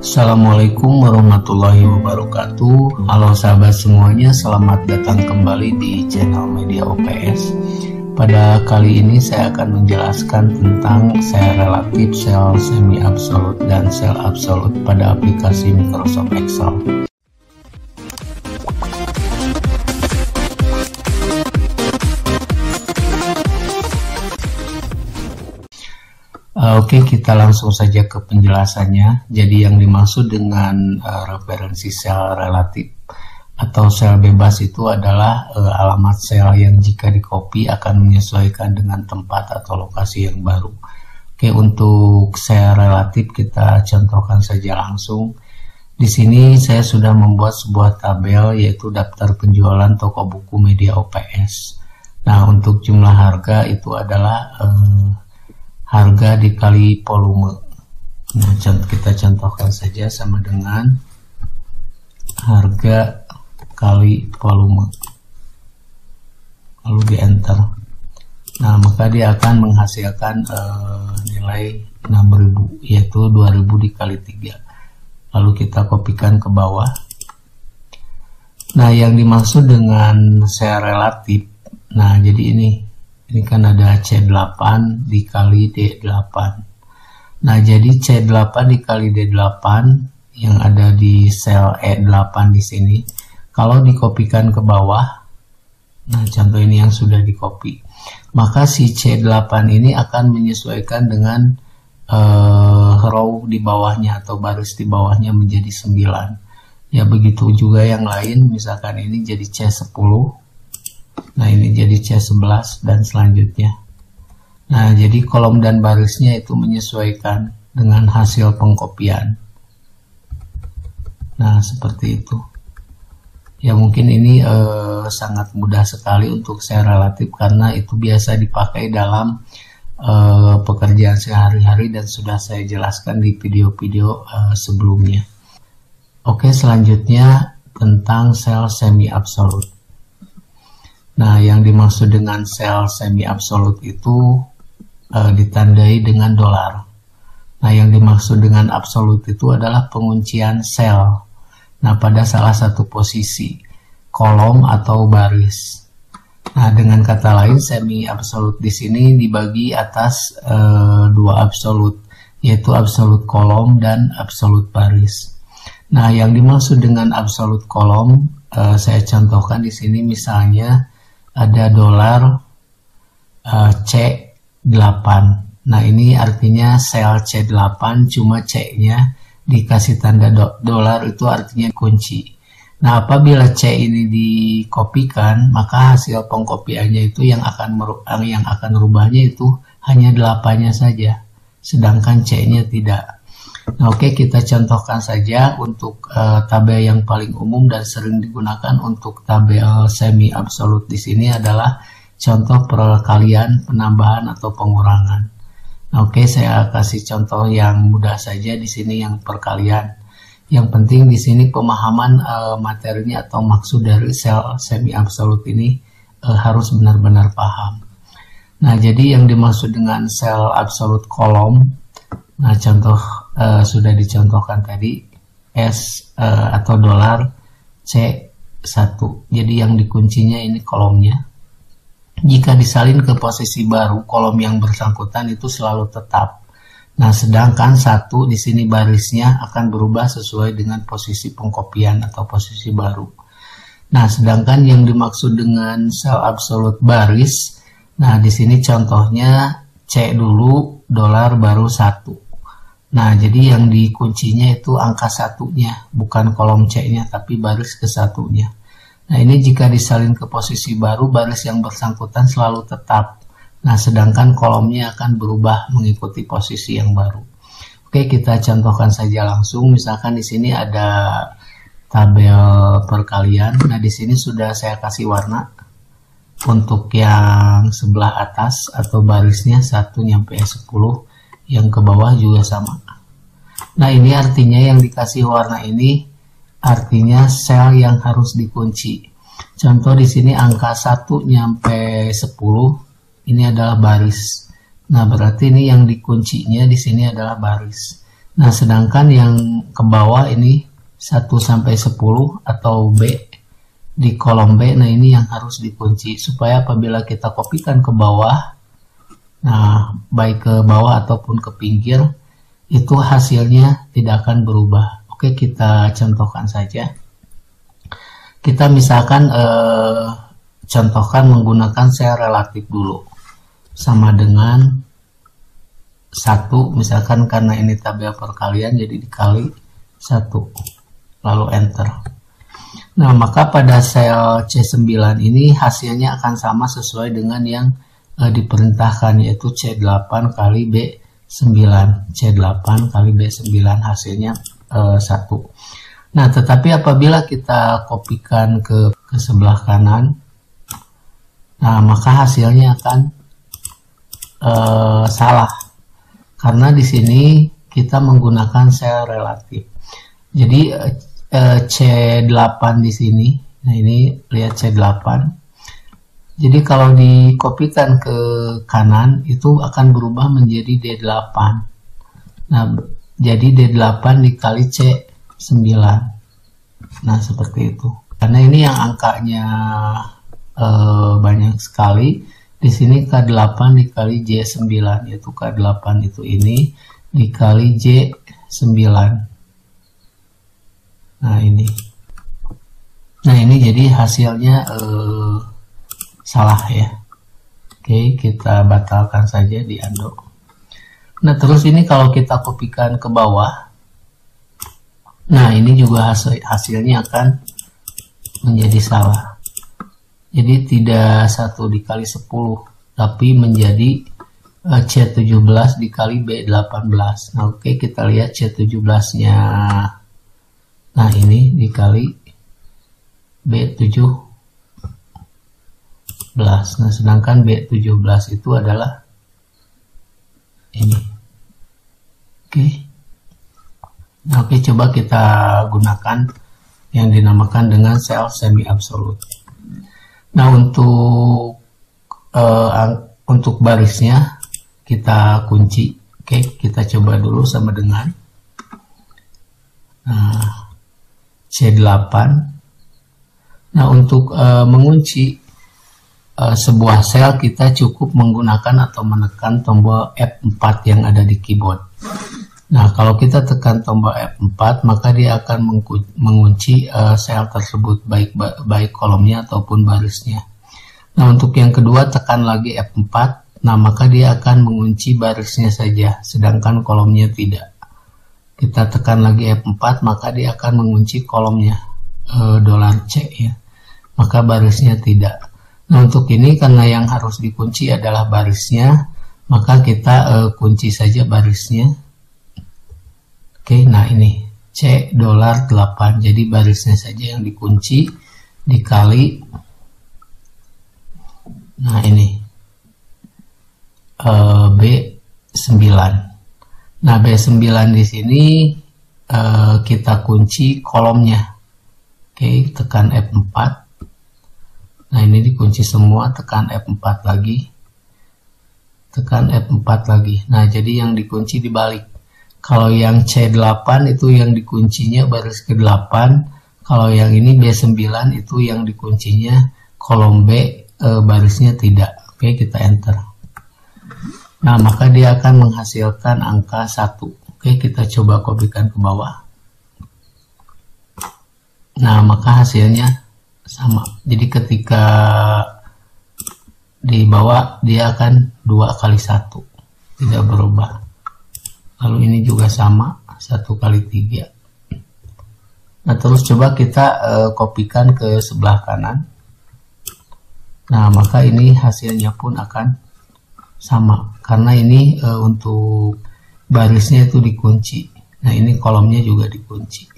Assalamualaikum warahmatullahi wabarakatuh. Halo sahabat semuanya, selamat datang kembali di channel Media OPS. Pada kali ini saya akan menjelaskan tentang sel relatif, sel semi absolut, dan sel absolut pada aplikasi Microsoft Excel. Oke, kita langsung saja ke penjelasannya. Jadi yang dimaksud dengan referensi sel relatif atau sel bebas itu adalah alamat sel yang jika di-copy akan menyesuaikan dengan tempat atau lokasi yang baru. Oke, untuk sel relatif kita contohkan saja langsung. Di sini saya sudah membuat sebuah tabel yaitu daftar penjualan toko buku Media OPS. Nah, untuk jumlah harga itu adalah harga dikali volume. Nah, kita contohkan saja sama dengan harga kali volume, lalu di enter. Nah, maka dia akan menghasilkan nilai 6.000, yaitu 2.000 dikali 3. Lalu kita kopikan ke bawah. Nah, yang dimaksud dengan sel relatif, nah jadi ini kan ada C8 dikali D8. Nah, jadi C8 dikali D8 yang ada di sel E8 di sini, kalau dikopikan ke bawah, nah contoh ini yang sudah dikopi, maka si C8 ini akan menyesuaikan dengan row di bawahnya atau baris di bawahnya menjadi 9. Ya, begitu juga yang lain, misalkan ini jadi C10. Nah, ini jadi C11 dan selanjutnya. Nah, jadi kolom dan barisnya itu menyesuaikan dengan hasil pengkopian. Nah, seperti itu. Ya, mungkin ini sangat mudah sekali untuk sel relatif karena itu biasa dipakai dalam pekerjaan sehari-hari dan sudah saya jelaskan di video-video sebelumnya. Oke, selanjutnya tentang sel semi absolut. Nah, yang dimaksud dengan sel semi absolut itu ditandai dengan dolar. Nah, yang dimaksud dengan absolut itu adalah penguncian sel. Nah, pada salah satu posisi, kolom atau baris. Nah, dengan kata lain, semi absolut di sini dibagi atas dua absolut, yaitu absolut kolom dan absolut baris. Nah, yang dimaksud dengan absolut kolom, saya contohkan di sini misalnya ada dolar C8. Nah, ini artinya sel C8, cuma C-nya dikasih tanda dolar, itu artinya kunci. Nah, apabila C ini dikopikan, maka hasil pengkopiannya itu yang akan rubahnya itu hanya 8-nya saja, sedangkan C-nya tidak. Nah, oke, kita contohkan saja untuk tabel yang paling umum dan sering digunakan untuk tabel semi absolut di sini adalah contoh perkalian, penambahan atau pengurangan. Nah, oke, saya kasih contoh yang mudah saja di sini, yang perkalian. Yang penting di sini pemahaman materinya atau maksud dari sel semi absolut ini harus benar-benar paham. Nah, jadi yang dimaksud dengan sel absolut kolom, nah contoh sudah dicontohkan tadi, S atau dolar C1. Jadi yang dikuncinya ini kolomnya. Jika disalin ke posisi baru, kolom yang bersangkutan itu selalu tetap. Nah, sedangkan 1 di sini barisnya akan berubah sesuai dengan posisi pengkopian atau posisi baru. Nah, sedangkan yang dimaksud dengan sel absolut baris, nah di sini contohnya C dulu, dolar baru 1. Nah, jadi yang dikuncinya itu angka 1-nya, bukan kolom C-nya, tapi baris ke 1-nya. Nah, ini jika disalin ke posisi baru, baris yang bersangkutan selalu tetap. Nah, sedangkan kolomnya akan berubah mengikuti posisi yang baru. Oke, kita contohkan saja langsung. Misalkan di sini ada tabel perkalian. Nah, di sini sudah saya kasih warna. Untuk yang sebelah atas atau barisnya 1 sampai 10. Yang ke bawah juga sama. Nah, ini artinya yang dikasih warna ini artinya sel yang harus dikunci. Contoh di sini angka 1 sampai 10 ini adalah baris. Nah, berarti ini yang dikuncinya di sini adalah baris. Nah, sedangkan yang ke bawah ini 1 sampai 10 atau B di kolom B, nah ini yang harus dikunci supaya apabila kita kopikan ke bawah, nah baik ke bawah ataupun ke pinggir, itu hasilnya tidak akan berubah. Oke, kita contohkan saja. Kita misalkan contohkan menggunakan sel relatif dulu, sama dengan 1, misalkan karena ini tabel perkalian jadi dikali 1, lalu enter. Nah, maka pada sel C9 ini hasilnya akan sama sesuai dengan yang diperintahkan, yaitu C8 kali B9. C8 kali B9 hasilnya 1. Nah, tetapi apabila kita kopikan ke sebelah kanan, nah maka hasilnya akan salah. Karena di sini kita menggunakan sel relatif. Jadi C8 di sini, nah ini lihat C8. Jadi kalau dikopikan ke kanan itu akan berubah menjadi D8. Nah, jadi D8 dikali C9. Nah, seperti itu. Karena ini yang angkanya banyak sekali. Di sini K8 dikali J9, yaitu K8 itu ini dikali J9. Nah, ini. Nah, ini jadi hasilnya salah ya. Oke, kita batalkan saja di undo. Nah, terus ini kalau kita kopikan ke bawah, nah ini juga hasilnya akan menjadi salah. Jadi tidak 1 dikali 10, tapi menjadi C17 dikali B18. Nah, oke, kita lihat C17-nya. Nah, ini dikali B17. Nah, sedangkan B17 itu adalah ini. Oke. Nah, oke, coba kita gunakan yang dinamakan dengan sel semi absolut. Nah, untuk barisnya kita kunci. Oke, kita coba dulu sama dengan C8. Nah, untuk mengunci sebuah sel kita cukup menggunakan atau menekan tombol F4 yang ada di keyboard. Nah, kalau kita tekan tombol F4 maka dia akan mengunci sel tersebut, baik kolomnya ataupun barisnya. Nah, untuk yang kedua tekan lagi F4, nah maka dia akan mengunci barisnya saja, sedangkan kolomnya tidak. Kita tekan lagi F4 maka dia akan mengunci kolomnya, $C ya, maka barisnya tidak. Nah, untuk ini karena yang harus dikunci adalah barisnya, maka kita kunci saja barisnya. Oke, nah ini C$8, jadi barisnya saja yang dikunci dikali, nah ini B9. Nah, B9 di sini kita kunci kolomnya. Oke, tekan F4. Nah, ini dikunci semua, tekan F4 lagi. Tekan F4 lagi. Nah, jadi yang dikunci dibalik. Kalau yang C8 itu yang dikuncinya baris ke-8, kalau yang ini B9 itu yang dikuncinya kolom B, barisnya tidak. Oke, kita enter. Nah, maka dia akan menghasilkan angka 1. Oke, kita coba kopikan ke bawah. Nah, maka hasilnya sama. Jadi ketika di bawah dia akan 2 kali 1, tidak berubah. Lalu ini juga sama, 1 kali 3. Nah, terus coba kita kopikan ke sebelah kanan. Nah, maka ini hasilnya pun akan sama. Karena ini untuk barisnya itu dikunci. Nah, ini kolomnya juga dikunci.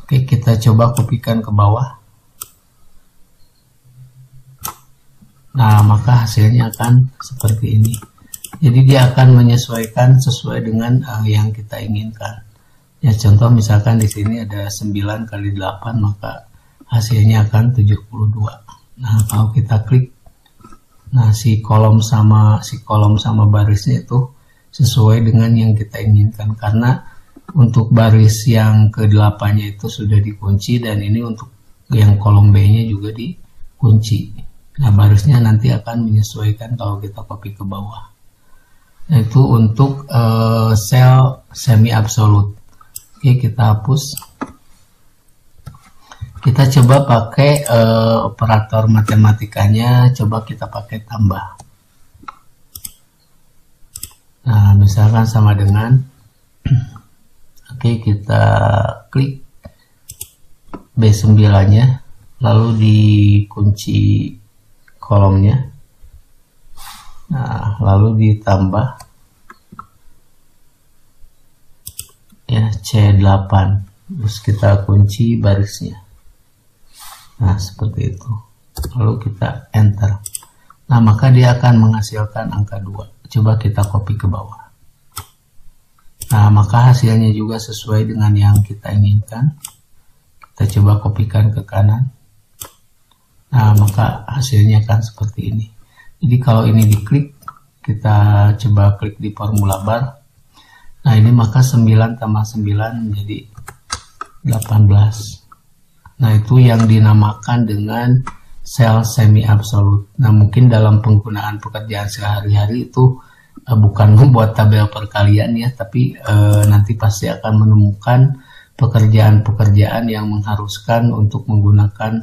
Oke, kita coba kopikan ke bawah. Nah, maka hasilnya akan seperti ini. Jadi dia akan menyesuaikan sesuai dengan yang kita inginkan. Ya, contoh misalkan di sini ada 9 kali 8, maka hasilnya akan 72. Nah, kalau kita klik, nah si kolom sama barisnya itu sesuai dengan yang kita inginkan, karena untuk baris yang ke-8-nya itu sudah dikunci dan ini untuk yang kolom B-nya juga dikunci. Nah, barisnya nanti akan menyesuaikan kalau kita copy ke bawah. Nah, itu untuk sel semi absolut. Oke, kita hapus. Kita coba pakai operator matematikanya, coba kita pakai tambah. Nah, misalkan sama dengan oke, kita klik B9-nya, lalu dikunci kolomnya. Nah, lalu ditambah ya C8, terus kita kunci barisnya. Nah, seperti itu. Lalu kita enter. Nah, maka dia akan menghasilkan angka 2. Coba kita copy ke bawah. Nah, maka hasilnya juga sesuai dengan yang kita inginkan. Kita coba kopikan ke kanan. Nah, maka hasilnya kan seperti ini. Jadi kalau ini diklik, kita coba klik di formula bar. Nah, ini maka 9 tambah 9 menjadi 18. Nah, itu yang dinamakan dengan sel semi absolut. Nah, mungkin dalam penggunaan pekerjaan sehari-hari itu bukan membuat tabel perkalian ya, tapi nanti pasti akan menemukan pekerjaan-pekerjaan yang mengharuskan untuk menggunakan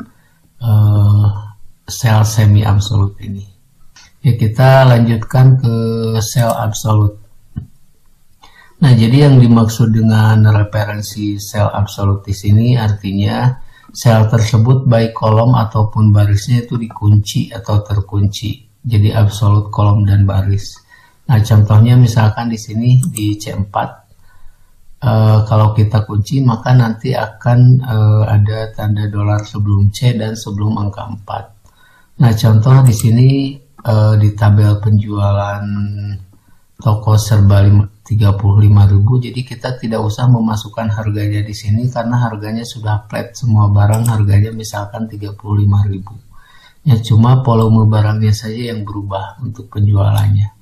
sel semi absolut ini. Ya, kita lanjutkan ke sel absolut. Nah, jadi yang dimaksud dengan referensi sel absolut di sini artinya sel tersebut baik kolom ataupun barisnya itu dikunci atau terkunci. Jadi absolut kolom dan baris. Nah, contohnya misalkan di sini di C4, kalau kita kunci maka nanti akan ada tanda $, sebelum C dan sebelum angka 4. Nah, contoh di sini di tabel penjualan toko serba 35.000, jadi kita tidak usah memasukkan harganya di sini karena harganya sudah flat, semua barang harganya misalkan 35.000. Ya, cuma volume barangnya saja yang berubah untuk penjualannya.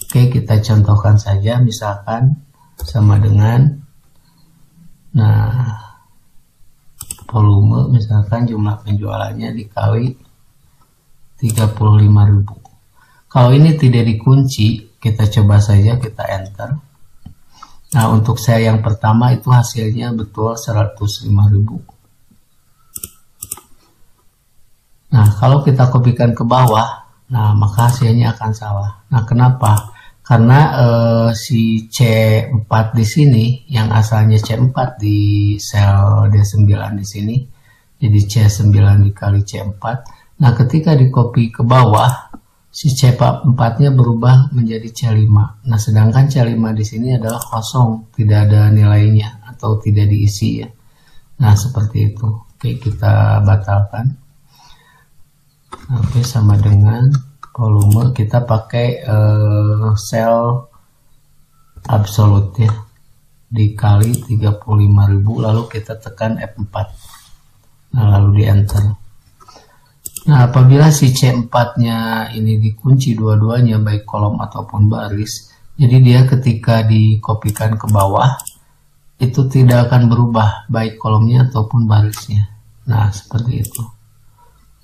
Oke, kita contohkan saja, misalkan sama dengan, nah, volume misalkan jumlah penjualannya dikali 35.000. Kalau ini tidak dikunci, kita coba saja, kita enter. Nah, untuk saya yang pertama itu hasilnya betul 105.000. Nah, kalau kita kopikan ke bawah, nah maka hasilnya akan salah. Nah, kenapa? Karena si C4 di sini, yang asalnya C4 di sel D9 di sini, jadi C9 dikali C4. Nah, ketika di copy ke bawah, si C4-nya berubah menjadi C5. Nah, sedangkan C5 di sini adalah kosong, tidak ada nilainya atau tidak diisi ya. Nah, seperti itu. Oke, kita batalkan. Oke, sama dengan volume kita pakai sel absolut ya. Dikali 35.000 lalu kita tekan F4. Nah, lalu di enter. Nah, apabila si C4-nya ini dikunci dua-duanya, baik kolom ataupun baris, jadi dia ketika dikopikan ke bawah, itu tidak akan berubah, baik kolomnya ataupun barisnya. Nah, seperti itu.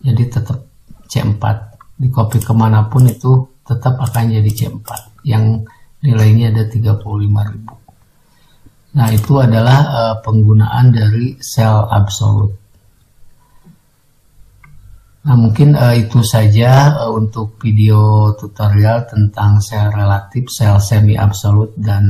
Jadi tetap C4, dikopi kemanapun itu tetap akan jadi C4, yang nilainya ada 35.000. Nah, itu adalah penggunaan dari sel absolut. Nah, mungkin itu saja untuk video tutorial tentang sel relatif, sel semi absolut, dan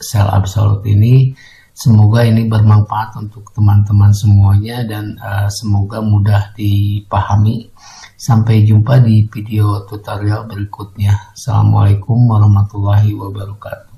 sel absolut ini. Semoga ini bermanfaat untuk teman-teman semuanya dan semoga mudah dipahami. Sampai jumpa di video tutorial berikutnya. Assalamualaikum warahmatullahi wabarakatuh.